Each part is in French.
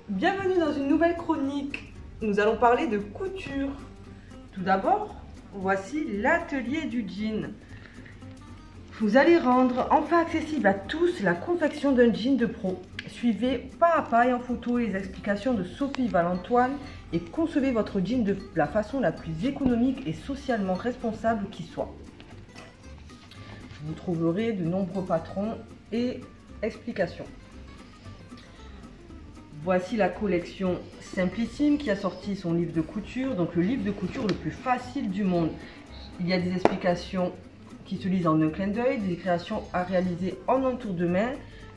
Bienvenue dans une nouvelle chronique. Nous allons parler de couture. Tout d'abord, voici l'atelier du jean. Vous allez rendre enfin accessible à tous la confection d'un jean de pro. Suivez pas à pas et en photo les explications de Sophie Valentoine et concevez votre jean de la façon la plus économique et socialement responsable qui soit. Vous trouverez de nombreux patrons et explications. Voici la collection Simplissime qui a sorti son livre de couture, donc le livre de couture le plus facile du monde. Il y a des explications qui se lisent en un clin d'œil, des créations à réaliser en un tour de main.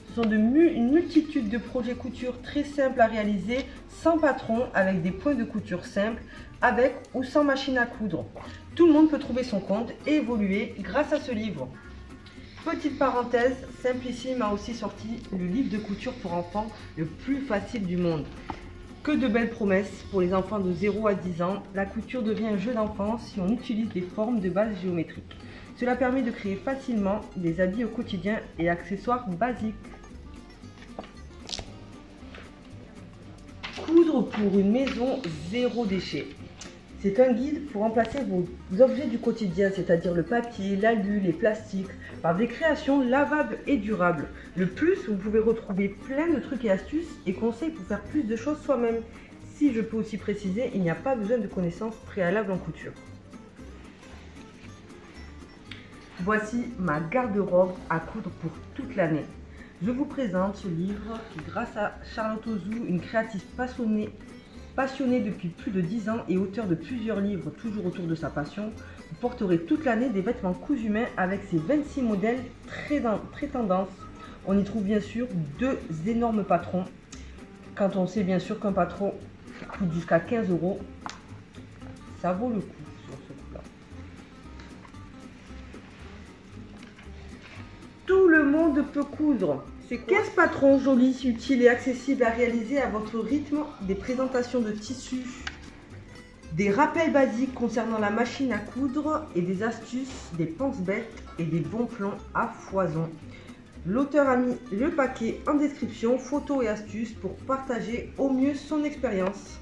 Ce sont une multitude de projets couture très simples à réaliser, sans patron, avec des points de couture simples, avec ou sans machine à coudre. Tout le monde peut trouver son compte et évoluer grâce à ce livre. Petite parenthèse, Simplissime a aussi sorti le livre de couture pour enfants le plus facile du monde. Que de belles promesses pour les enfants de 0 à 10 ans. La couture devient un jeu d'enfant si on utilise des formes de base géométriques. Cela permet de créer facilement des habits au quotidien et accessoires basiques. Coudre pour une maison zéro déchet. C'est un guide pour remplacer vos objets du quotidien, c'est-à-dire le papier, l'alu, les plastiques, par des créations lavables et durables. Le plus, vous pouvez retrouver plein de trucs et astuces et conseils pour faire plus de choses soi-même. Si je peux aussi préciser, il n'y a pas besoin de connaissances préalables en couture. Voici ma garde-robe à coudre pour toute l'année. Je vous présente ce livre qui, grâce à Charlotte Ozou, une créatrice passionnée depuis plus de 10 ans et auteur de plusieurs livres toujours autour de sa passion, vous porterez toute l'année des vêtements cousus main avec ses 26 modèles très tendance. On y trouve bien sûr deux énormes patrons. Quand on sait bien sûr qu'un patron coûte jusqu'à 15 €, ça vaut le coup sur ce coup-là. Tout le monde peut coudre. Ces 15 patrons jolis, utiles et accessibles à réaliser à votre rythme, des présentations de tissus, des rappels basiques concernant la machine à coudre et des astuces, des pense-bêtes et des bons plans à foison. L'auteur a mis le paquet en description, photos et astuces pour partager au mieux son expérience.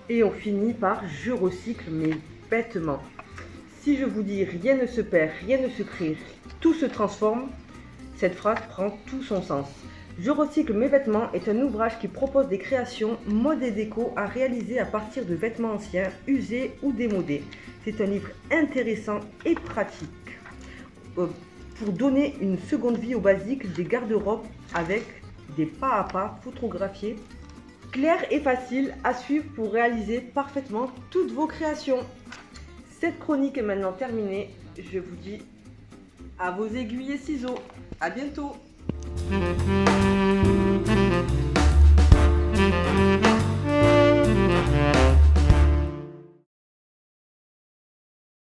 Et on finit par « Je recycle mes vêtements ». Si je vous dis « rien ne se perd, rien ne se crée, tout se transforme », cette phrase prend tout son sens. Je recycle mes vêtements est un ouvrage qui propose des créations, mode et déco à réaliser à partir de vêtements anciens, usés ou démodés. C'est un livre intéressant et pratique pour donner une seconde vie aux basiques des garde-robes avec des pas à pas photographiés, clairs et faciles à suivre pour réaliser parfaitement toutes vos créations. Cette chronique est maintenant terminée. Je vous dis à vos aiguilles et ciseaux. À bientôt.